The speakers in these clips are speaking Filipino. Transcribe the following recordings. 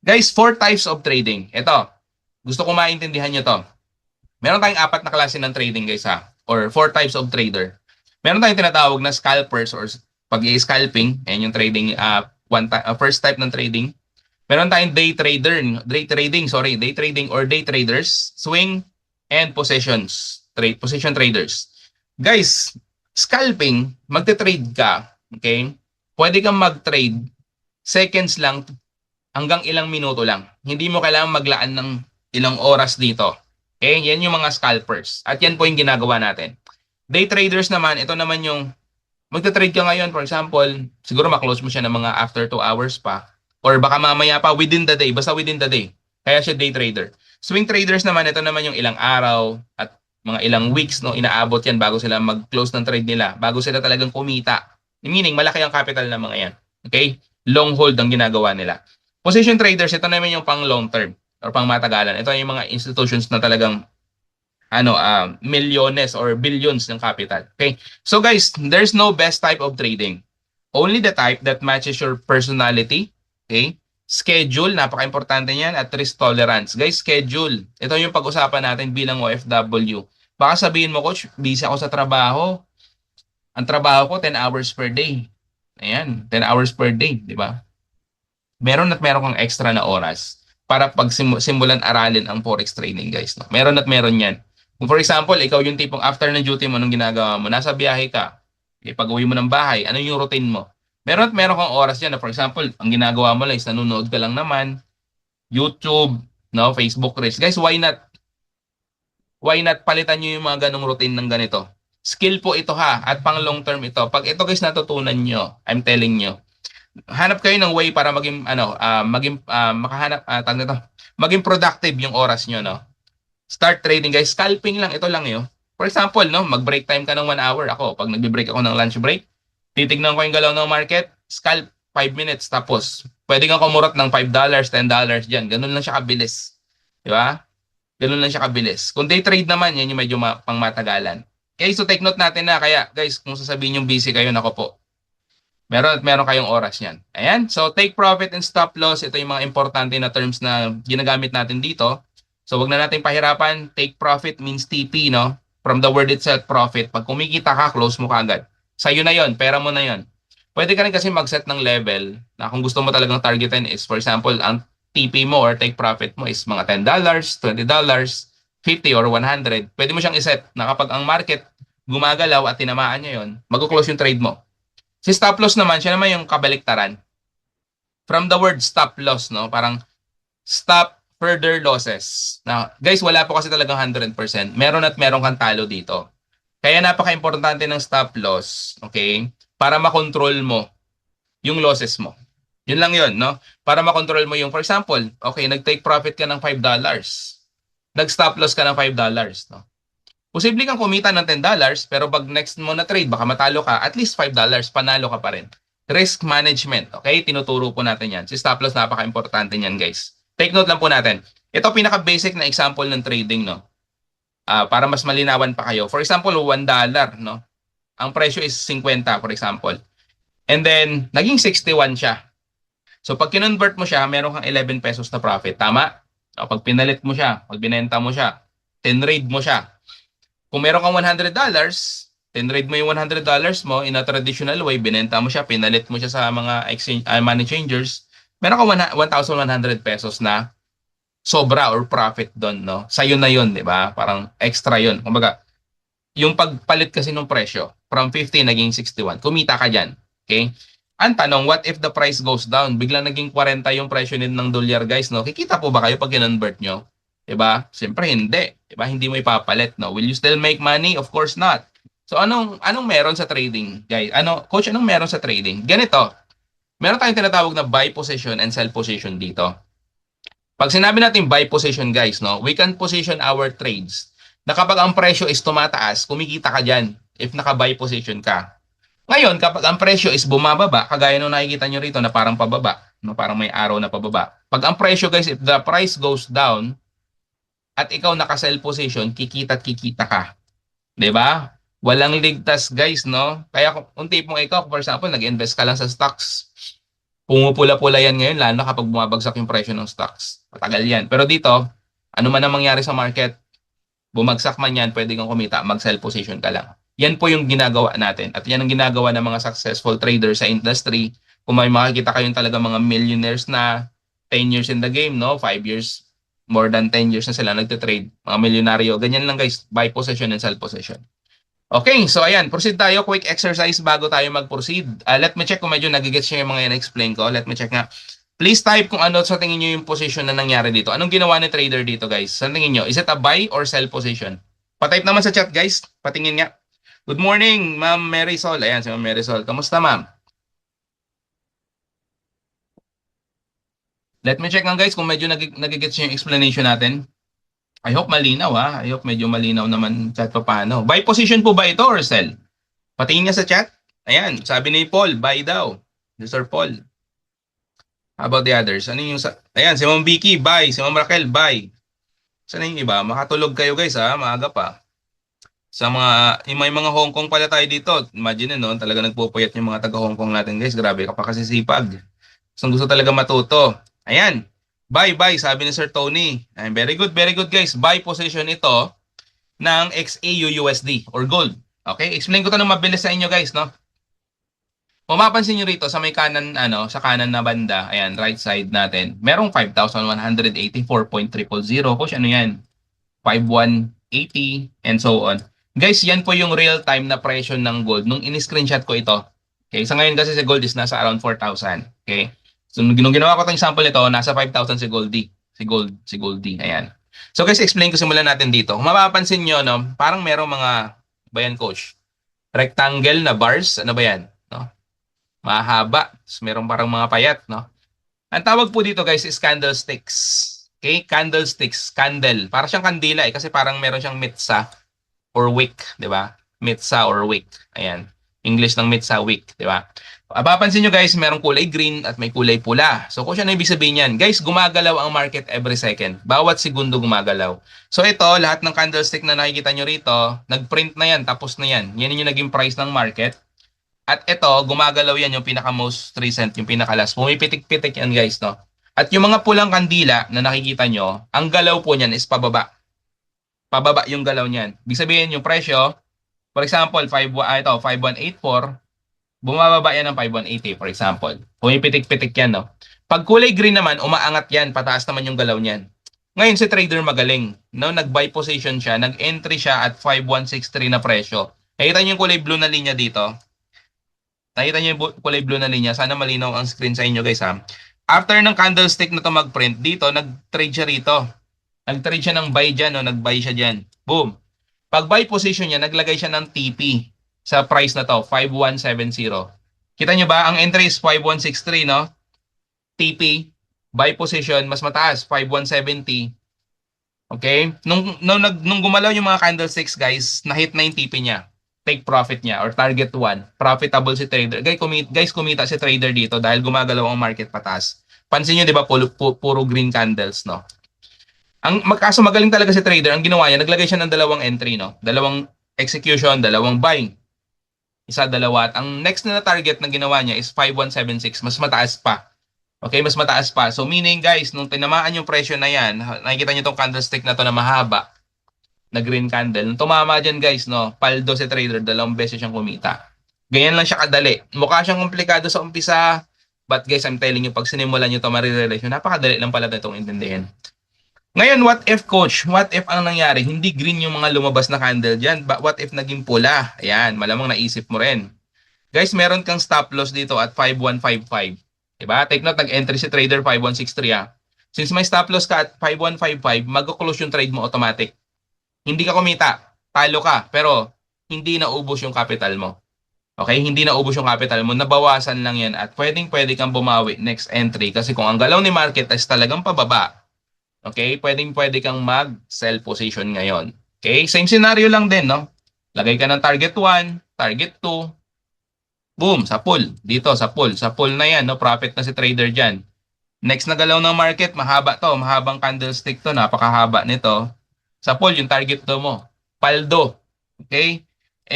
Guys, four types of trading. Ito, gusto ko maintindihan nyo to. Meron tayong apat na klase ng trading guys ha. Or four types of trader. Meron tayong tinatawag na scalpers or pag-i-scalping. Ayan yung trading, first type ng trading. Meron tayong day trading or day traders, swing, and position traders. Guys, scalping, magte-trade ka, okay? Pwede kang mag-trade seconds lang hanggang ilang minuto lang. Hindi mo kailangan maglaan ng ilang oras dito. Okay? Yan yung mga scalpers. At yan po yung ginagawa natin. Day traders naman, ito naman yung magte-trade ka ngayon, for example, siguro maklose mo siya ng mga after 2 hours pa. Or baka mamaya pa within the day, basta within the day. Kaya siya day trader. Swing traders naman, ito naman yung ilang araw at mga ilang weeks no inaabot yan bago sila mag-close ng trade nila, bago sila talagang kumita. Meaning, malaki ang capital ng mga yan. Okay? Long hold ang ginagawa nila. Position traders, ito naman yung pang long term or pang matagalan. Ito yung mga institutions na talagang milyones or billions ng capital. Okay? So guys, there's no best type of trading. Only the type that matches your personality. Okay? Schedule, napaka-importante niyan, at risk tolerance. Guys, schedule. Ito yung pag-usapan natin bilang OFW. Baka sabihin mo, Coach, busy ako sa trabaho. Ang trabaho ko, 10 hours per day. Ayan, 10 hours per day, di ba? Meron kang extra na oras para simulan aralin ang forex trading, guys. No? Meron at meron yan. Kung for example, ikaw yung tipong after ng duty mo, anong ginagawa mo? Nasa biyahe ka. Pag-uwi mo ng bahay, ano yung routine mo? Meron at meron kang oras yan. For example, ang ginagawa mo lang is nanonood ka lang naman, YouTube, no, Facebook Reels. Guys, why not? Why not palitan nyo yung mga ganong routine ng ganito? Skill po ito ha, at pang long term ito. Pag ito guys natutunan nyo, I'm telling nyo, hanap kayo ng way para maging makahanap maging productive yung oras nyo, no. Start trading guys, scalping lang, ito lang 'yo. For example, no, mag-break time ka ng 1 hour. Ako, pag nagbe-break ako ng lunch break, titignan ko yung galaw ng market, scalp 5 minutes, tapos pwede kang kumurot ng $5, $10 diyan. Ganun lang siya kabilis. Di ba? Ganun lang siya kabilis. Kung day trade naman, yan yung medyo pangmatagalan. Okay, so take note natin na. Kaya guys, kung sasabihin yung busy kayo, nako po, meron kayong oras yan. Ayan. So, take profit and stop loss. Ito yung mga importante na terms na ginagamit natin dito. So, wag na natin pahirapan. Take profit means TP, no? From the word itself, profit. Pag kumikita ka, close mo kagad. Sa'yo na yon, pera mo na yon. Pwede ka rin kasi mag-set ng level na kung gusto mo talagang targetin is, for example, ang TP mo or take profit mo is mga $10, $20, 50 or 100. Pwede mo siyang iset na kapag ang market gumagalaw at tinamaan niya yon, mag-close yung trade mo. Si stop loss naman, siya naman yung kabaliktaran. From the word stop loss, no? Parang stop further losses. Now, guys, wala po kasi talagang 100%. Meron at meron kang talo dito. Kaya napaka-importante ng stop loss, okay? Para makontrol mo yung losses mo. Yun lang yun, no? Para makontrol mo yung, for example, okay, nag-take profit ka ng $5. Nag-stop loss ka ng $5, no? Posible kang kumita ng $10, pero pag next mo na trade, baka matalo ka, at least $5, panalo ka pa rin. Risk management, okay? Tinuturo po natin yan. Si stop loss, napaka-importante niyan, guys. Take note lang po natin. Ito pinaka-basic na example ng trading, no? Para mas malinawan pa kayo. For example, $1, no? Ang presyo is 50, for example. And then, naging 61 siya. So, pag kinonvert mo siya, meron kang 11 pesos na profit. Tama? O, pag pinalit mo siya, pag binenta mo siya, tenrade mo siya. Kung meron kang $100, tenrade mo yung $100 mo in a traditional way, binenta mo siya, pinalit mo siya sa mga money changers, meron kang 1,100 pesos na sobra or profit doon, no? Sa'yo na yun, di ba? Parang extra yun. Kumbaga, yung pagpalit kasi ng presyo, from 50 naging 61, kumita ka dyan. Okay? Ang tanong, what if the price goes down? Biglang naging 40 yung presyo ng dolyar, guys, no? Kikita po ba kayo pag kinonvert nyo? Diba? Siyempre hindi. Diba? Hindi mo ipapalit, no? Will you still make money? Of course not. So anong meron sa trading, guys? Coach, anong meron sa trading? Ganito. Meron tayong tinatawag na buy position and sell position dito. Pag sinabi natin buy position, guys, no? We can position our trades na kapag ang presyo is tumataas, kumikita ka diyan if naka-buy position ka. Ngayon, kapag ang presyo is bumababa, kagaya nung nakikita nyo rito na parang pababa, no? Parang may arrow na pababa. Pag ang presyo, guys, if the price goes down, at ikaw naka-sell position, kikita at kikita ka. 'Di ba? Walang ligtas, guys, no? Kaya kung tipong ikaw, for example, nag-invest ka lang sa stocks, Pumupula-pula yan ngayon, lalo na kapag bumabagsak yung presyo ng stocks. Matagal yan. Pero dito, ano man ang mangyari sa market, bumagsak man yan, pwede kang kumita, mag-sell position ka lang. Yan po yung ginagawa natin. At yan ang ginagawa ng mga successful traders sa industry. Kung may makikita kayong talaga mga millionaires na 10 years in the game, no? 5 years, more than 10 years na sila nagtitrade. Mga milyonaryo. Ganyan lang guys, buy position and sell position. Okay, so ayan, proceed tayo. Quick exercise bago tayo mag-proceed. Let me check kung medyo nagigets nyo yung mga in-explain ko. Let me check nga. Please type kung ano sa tingin nyo yung position na nangyari dito. Anong ginawa ni trader dito, guys? Sa tingin nyo, is it a buy or sell position? Patype naman sa chat, guys. Patingin nga. Good morning, Ma'am Marisol. Ayan, si Ma'am Marisol. Kamusta, Ma'am? Let me check nga, guys, kung medyo nagigets nyo yung explanation natin. I hope malinaw, ha? I hope medyo malinaw naman kahit pa paano. Buy position po ba ito or sell? Patingin nga sa chat. Ayan, sabi ni Paul, buy daw. Sir Paul. How about the others? Ano yung ayan, si Ma'am Vicky, buy. Si Ma'am Raquel, buy. Saan yung iba? Makatulog kayo guys ha, maaga pa. Sa mga, may mga Hong Kong pala tayo dito. Imagine no, talaga nagpupuyat yung mga taga Hong Kong natin guys. Grabe ka pa kasi sipag. Gusto talaga matuto. Ayan. Buy, sabi ni Sir Tony. Ayan, very good guys. Buy position ito ng XAU-USD or gold. Okay, explain ko to ng mabilis sa inyo guys, no? Kung mapapansin nyo rito sa may kanan, sa kanan na banda, ayan, right side natin, merong 5,184.000. Kung ano yan? 5,180 and so on. Guys, yan po yung real time na presyo ng gold nung in-screenshot ko ito. Okay, sa ngayon kasi si gold is nasa around 4,000. Okay? So nung ginawa ko itong example nito, nasa 5,000 si Goldie. Si Goldie. Ayan. So guys, explain ko simulan natin dito. Kung mapapansin nyo, no, parang merong mga, ba yan coach? Rectangle na bars, ano ba yan? No? Mahaba. So, merong parang mga payat, no? Ang tawag po dito guys is candlesticks. Okay? Candlesticks. Candle. Para siyang kandila kasi parang meron siyang mitsa or wick, di ba? Mitsa or wick. Ayan. English ng mitsa, wick, di ba? Papansin nyo guys, merong kulay green at may kulay pula. So kung siya na ibig sabihin yan, guys, gumagalaw ang market every second. Bawat segundo gumagalaw. So ito, lahat ng candlestick na nakikita nyo rito, nag-print na yan, tapos na yan. Yan yung naging price ng market. At ito, gumagalaw yan yung pinaka most recent, yung pinaka last. Pumipitik-pitik yan guys, no? At yung mga pulang kandila na nakikita nyo, ang galaw po niyan is pababa. Pababa yung galaw niyan. Ibig sabihin yung presyo, for example, 5184, bumababa yan ng 5180 for example. Pumipitik-pitik yan, no? Pag kulay green naman, umaangat yan, pataas naman yung galaw niyan. Ngayon si trader magaling, no? Nag-buy position siya, nag-entry siya at 5163 na presyo. Nakita niyo yung kulay blue na linya dito? Nakita niyo yung kulay blue na linya? Sana malinaw ang screen sa inyo guys ha. After ng candlestick na to mag-print, dito, nag-trade siya rito. Nag-trade siya ng buy dyan, no? Nag-buy siya dyan. Boom! Pag buy position niya, naglagay siya ng TP sa price na to, 5170. Kita nyo ba? Ang entry is 5163, no? TP, buy position, mas mataas, 5170. Okay? Nung gumalaw yung mga candlesticks, guys, na-hit na yung TP niya. Take profit niya or target 1. Profitable si trader. Guys, kumita si trader dito dahil gumagalaw ang market pataas. Pansin nyo, di ba, puro green candles, no? Kaso magaling talaga si trader. Ang ginawa niya, naglagay siya ng dalawang entry, no? Dalawang execution, dalawang buying. Isa, dalawa. At ang next na target na ginawa niya is 5176. Mas mataas pa. Okay, mas mataas pa. So meaning guys, nung tinamaan yung presyo na yan, nakikita niyo tong candlestick na to na mahaba, na green candle. Nung tumama dyan guys, no, paldo si trader, dalawang beses siyang kumita. Ganyan lang siya kadali. Mukha siyang komplikado sa umpisa, but guys, I'm telling you, pag sinimulan niyo to, marirealize nyo, napakadali lang pala itong intindihin. Ngayon, what if coach? What if ang nangyari? Hindi green yung mga lumabas na candle dyan. But what if naging pula? Ayan, malamang naisip mo rin. Guys, meron kang stop loss dito at 5155. Diba? Take note, nag-entry si trader 5163 ah. Since may stop loss ka at 5155, mag-close yung trade mo automatic. Hindi ka kumita, talo ka, pero hindi naubos yung capital mo. Okay? Hindi naubos yung capital mo, nabawasan lang yan at pwedeng-pwede kang bumawi next entry kasi kung ang galaw ni market is talagang pababa, okay, pwedeng-pwede kang mag-sell position ngayon. Okay, same scenario lang din, no? Lagay ka ng target 1, target 2, boom, sa pull. Dito, sa pull. Sa pull na yan, no? Profit na si trader dyan. Next na galaw ng market, mahaba to. Mahabang candlestick to, napakahaba nito. Sa pull, yung target to mo. Paldo. Okay?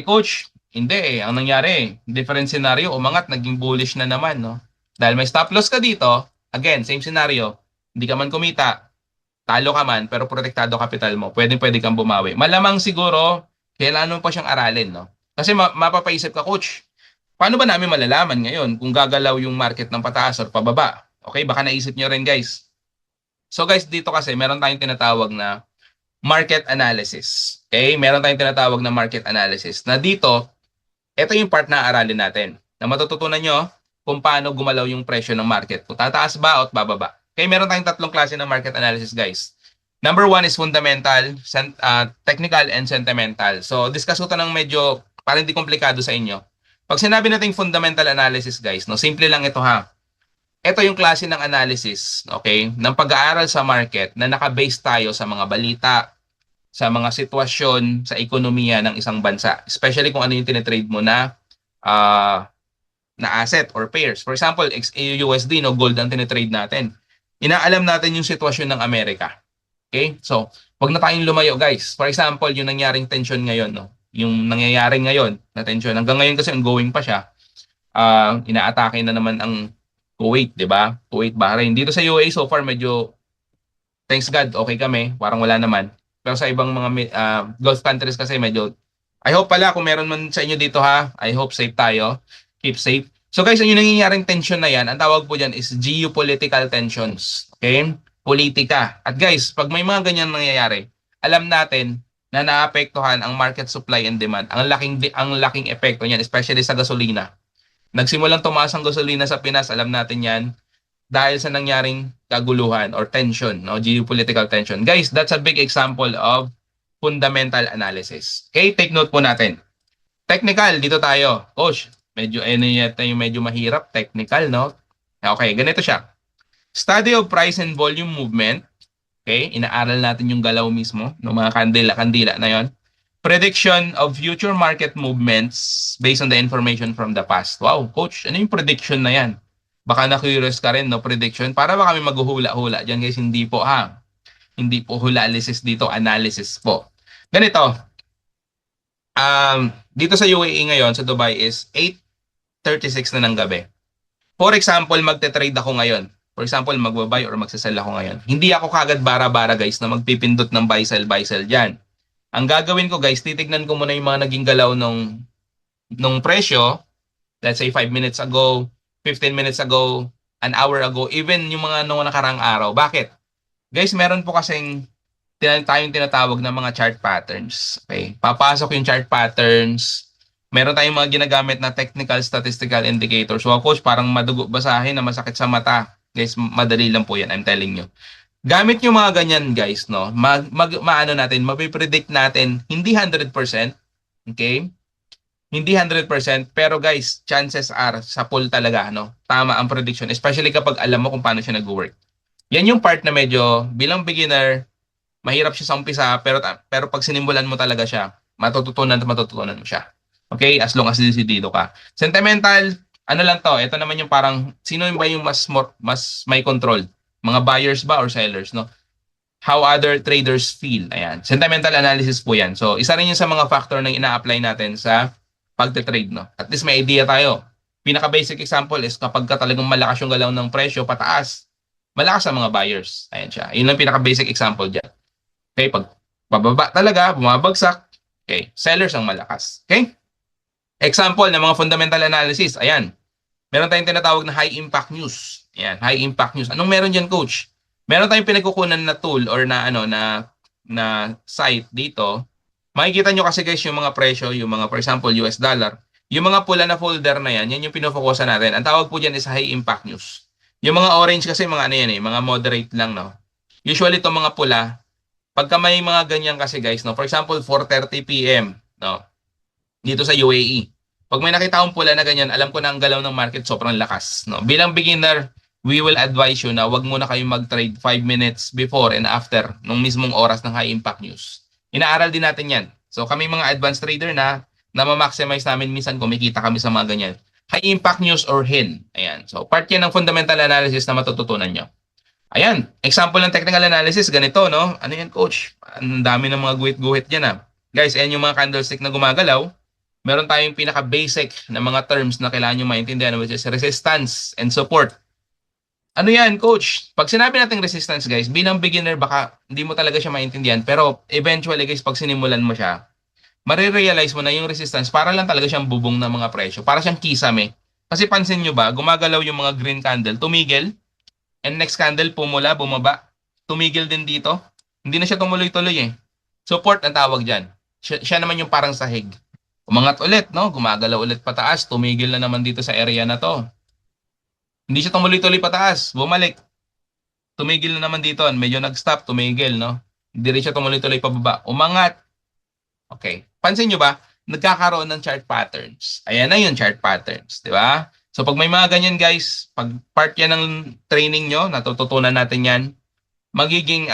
Coach, hindi eh. Ang nangyari, different scenario, umangat, naging bullish na naman, no? Dahil may stop loss ka dito, again, same scenario, hindi ka man kumita, talo ka man, pero protektado capital mo, pwede kang bumawi. Malamang siguro, kailangan mo pa siyang aralin, no? Kasi mapapaisip ka, coach, paano ba namin malalaman ngayon kung gagalaw yung market ng pataas or pababa? Okay, baka naisip nyo rin, guys. So guys, dito kasi meron tayong tinatawag na market analysis. Okay? Meron tayong tinatawag na market analysis. Na dito, ito yung part na aralin natin. Na matututunan nyo kung paano gumalaw yung presyo ng market. Kung tataas ba o bababa. Okay, meron tayong tatlong klase ng market analysis, guys. Number one is fundamental, technical, and sentimental. So, discuss ko ito ng medyo parang hindi komplikado sa inyo. Pag sinabi natin fundamental analysis, guys, no, simple lang ito ha. Ito yung klase ng analysis, okay, ng pag-aaral sa market na naka-base tayo sa mga balita, sa mga sitwasyon, sa ekonomiya ng isang bansa. Especially kung ano yung tinitrade mo na asset or pairs. For example, XAUUSD, no, gold ang tinitrade natin. Inaalam natin yung sitwasyon ng Amerika. Okay? So, wag na tayong lumayo, guys. For example, yung nangyaring tension ngayon, no? Yung nangyayari ngayon na tension, hanggang ngayon kasi ongoing pa siya. Inaatake na naman ang Kuwait, di ba? Kuwait, Bahrain. Dito sa UAE, so far, medyo, thanks God, okay kami. Parang wala naman. Pero sa ibang mga Gulf countries kasi medyo, I hope pala kung meron man sa inyo dito ha, I hope safe tayo. Keep safe. So guys, yung nangyayaring tension na yan, ang tawag po dyan is geopolitical tensions. Okay? Politika. At guys, pag may mga ganyan nangyayari, alam natin na naapektuhan ang market supply and demand. Ang laking epekto niyan, especially sa gasolina. Nagsimulang tumaas ang gasolina sa Pinas, alam natin yan, dahil sa nangyaring kaguluhan or tension, no? Geopolitical tension. Guys, that's a big example of fundamental analysis. Okay, take note po natin. Technical, dito tayo. Coach, medyo yung medyo mahirap, technical, no? Okay, ganito siya. Study of price and volume movement. Okay, inaaral natin yung galaw mismo, no, mga kandila na yon. Prediction of future market movements based on the information from the past. Wow, coach, ano yung prediction na yan? Baka na-curious ka rin, no? Prediction. Para ba kami maghuhula-hula dyan, guys? Hindi po, ha? Hindi po hula-analysis dito, analysis po. Ganito. Dito sa UAE ngayon, sa Dubai is 8:36 na ng gabi. For example, magte-trade ako ngayon. For example, magbabuy or magsasell ako ngayon. Hindi ako kagad bara-bara, guys, na magpipindot ng buy sell dyan. Ang gagawin ko, guys, titignan ko muna yung mga naging galaw nung presyo. Let's say 5 minutes ago, 15 minutes ago, an hour ago, even yung mga nung nakarang araw. Bakit? Guys, meron po kasing tayong tinatawag na mga chart patterns. Okay? Papasok yung chart patterns. Meron tayong mga ginagamit na technical statistical indicators. So, coach, parang madugo basahin na masakit sa mata. Guys, madali lang po yan, I'm telling you. Gamit yung mga ganyan, guys, no? Maano natin, mapipredict natin, hindi 100%, okay? Hindi 100%, pero guys, chances are, sa pool talaga, no? Tama ang prediction, especially kapag alam mo kung paano siya nag-work. Yan yung part na medyo, bilang beginner, mahirap siya sa umpisa, pero pag sinimbulan mo talaga siya, matututunan mo siya. Okay? As long as decidido ka. Sentimental, ano lang to, ito naman yung parang, sino ba yung mas may control? Mga buyers ba or sellers, no? How other traders feel. Ayan. Sentimental analysis po yan. So, isa rin yun sa mga factor na ina-apply natin sa pagte-trade, no? At least may idea tayo. Pinaka-basic example is kapag ka talagang malakas yung galaw ng presyo, pataas, malakas ang mga buyers. Ayan siya. Yun ang pinaka-basic example dyan. Okay? Pag bababa talaga, bumabagsak, okay, sellers ang malakas. Okay? Example ng mga fundamental analysis. Ayan. Meron tayong tinatawag na high impact news. Ayan, high impact news. Anong meron diyan, coach? Meron tayong pinagkukunan na tool or na site dito. Makikita nyo kasi guys yung mga presyo, yung mga for example US dollar. Yung mga pula na folder na yan yung pinofokusan natin. Ang tawag po diyan is high impact news. Yung mga orange kasi mga ano yan mga moderate lang, no. Usually itong mga pula, pagka may mga ganyan kasi guys, no. For example, 4:30 PM, no. Dito sa UAE. Pag may nakita akong pula na ganyan, alam ko na ang galaw ng market sobrang lakas, no. Bilang beginner, we will advise you na wag muna kayong mag-trade 5 minutes before and after nung mismong oras ng high impact news. Inaaral din natin yan. So kami mga advanced trader na ma-maximize namin minsan kumikita kami sa mga ganyan. High impact news or HIN. Ayan. So part yan ng fundamental analysis na matututunan nyo. Ayan. Example ng technical analysis, ganito, no? Ano yan, coach? Ang dami ng mga guhit-guhit dyan, ha? Guys, ayan yung mga candlestick na gumagalaw. Meron tayong pinaka-basic na mga terms na kailangan nyo maintindihan, which is resistance and support. Ano yan, coach? Pag sinabi natin resistance, guys, bilang beginner, baka hindi mo talaga siya maintindihan. Pero eventually, guys, pag sinimulan mo siya, marirealize mo na yung resistance para lang talaga siyang bubong ng mga presyo. Para siyang kisame. Kasi pansin nyo ba, gumagalaw yung mga green candle, tumigil, and next candle, pumula, bumaba, tumigil din dito. Hindi na siya tumuloy-tuloy eh. Support ang tawag dyan. Siya naman yung parang sahig. Umangat ulit, no? Gumagalaw ulit pataas, tumigil na naman dito sa area na to. Hindi siya tumuloy-tuloy pataas, bumalik. Tumigil na naman dito, medyo nag-stop, tumigil, no? Hindi rin siya tumuloy-tuloy pababa. Umangat. Okay. Pansin nyo ba? Nagkakaroon ng chart patterns. Ayan na yung chart patterns, di ba? So pag may mga ganyan guys, pag part yan ng training nyo, natututunan natin yan, magiging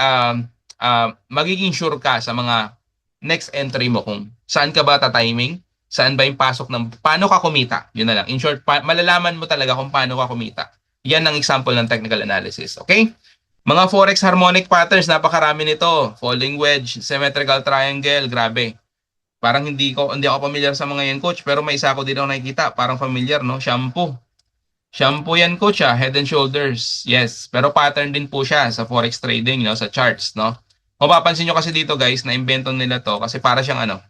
sure ka sa mga next entry mo kung saan ka ba ta-timing, saan ba yung pasok ng paano ka kumita. Yun na lang. In short, malalaman mo talaga kung paano ka kumita. Yan ang example ng technical analysis. Okay? Mga forex harmonic patterns, napakarami nito. Falling wedge, symmetrical triangle, grabe. Parang hindi ako familiar sa mga yan, coach, pero may isa ako din ako nakikita, parang familiar, no? Shampoo. Shampoo yan, coach, Head and Shoulders. Yes, pero pattern din po siya sa forex trading, no? Sa charts, no? Mapapansin nyo kasi dito, guys, na invento nila to kasi para siyang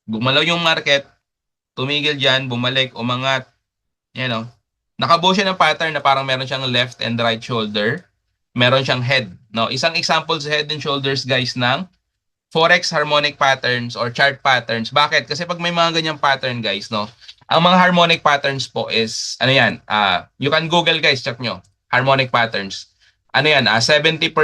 gumalaw yung market, tumigil dyan, bumalik, umangat. Yan, no? Nakabuo siya ng pattern na parang meron siyang left and right shoulder. Meron siyang head, no? Isang example sa head and shoulders, guys, ng forex harmonic patterns or chart patterns. Bakit? Kasi pag may mga ganyang pattern, guys, no? Ang mga harmonic patterns po is, ano yan? You can Google, guys, check nyo. Harmonic patterns. Ano yan? 70%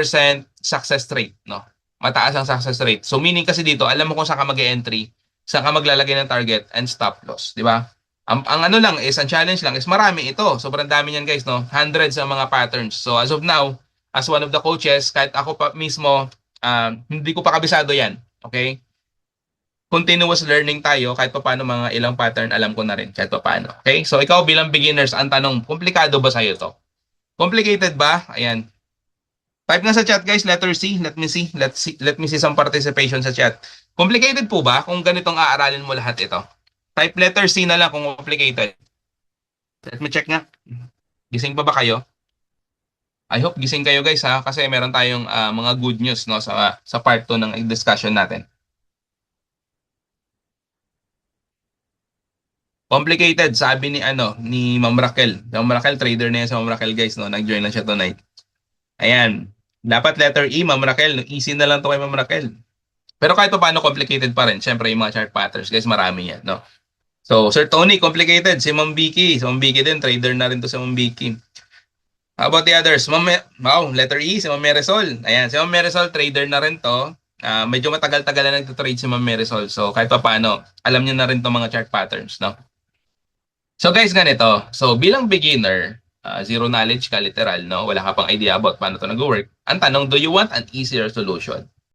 success rate, no? Mataas ang success rate. So, meaning kasi dito, alam mo kung saan ka mag-entry, saan ka maglalagay ng target and stop loss, di ba? Ang ano lang is, ang challenge lang is marami ito. Sobrang dami niyan, guys, no? Hundreds ang mga patterns. So, as of now, as one of the coaches, kahit ako pa mismo, hindi ko pa kabisado yan. Okay? Continuous learning tayo kahit pa paano mga ilang pattern alam ko na rin kahit pa paano. Okay? So ikaw bilang beginners, ang tanong, komplikado ba sa'yo to? Complicated ba? Ayan. Type nga sa chat guys, letter C. Let me see. Let me see some participation sa chat. Complicated po ba kung ganitong aaralin mo lahat ito? Type letter C na lang kung complicated. Let me check nga. Gising pa ba kayo? I hope gising kayo guys kasi meron tayong mga good news no sa part 2 ng discussion natin. Complicated sabi ni Ma'am Raquel. Ma'am Raquel trader na yan sa Ma'am Raquel guys no, nag-join lang siya tonight. Ayan. Dapat letter E Ma'am Raquel, easy na lang to kay Ma'am Raquel. Pero kahit pa paano complicated pa rin. Syempre yung mga chart patterns guys, marami yan no. So Sir Tony complicated, si Ma'am Vicky din trader na rin to sa Ma'am Vicky. How about the others? Wow, letter E, si Ma'am Marisol. Ayan, si Ma'am Marisol, trader na rin to. Medyo matagal-tagal na nagtitrade si Ma'am Marisol. So, kahit pa paano, alam niyo na rin to mga chart patterns, no? So, guys, ganito. So, bilang beginner, zero knowledge ka, literal, no? Wala ka pang idea about paano to nag-work. Ang tanong, do you want an easier solution?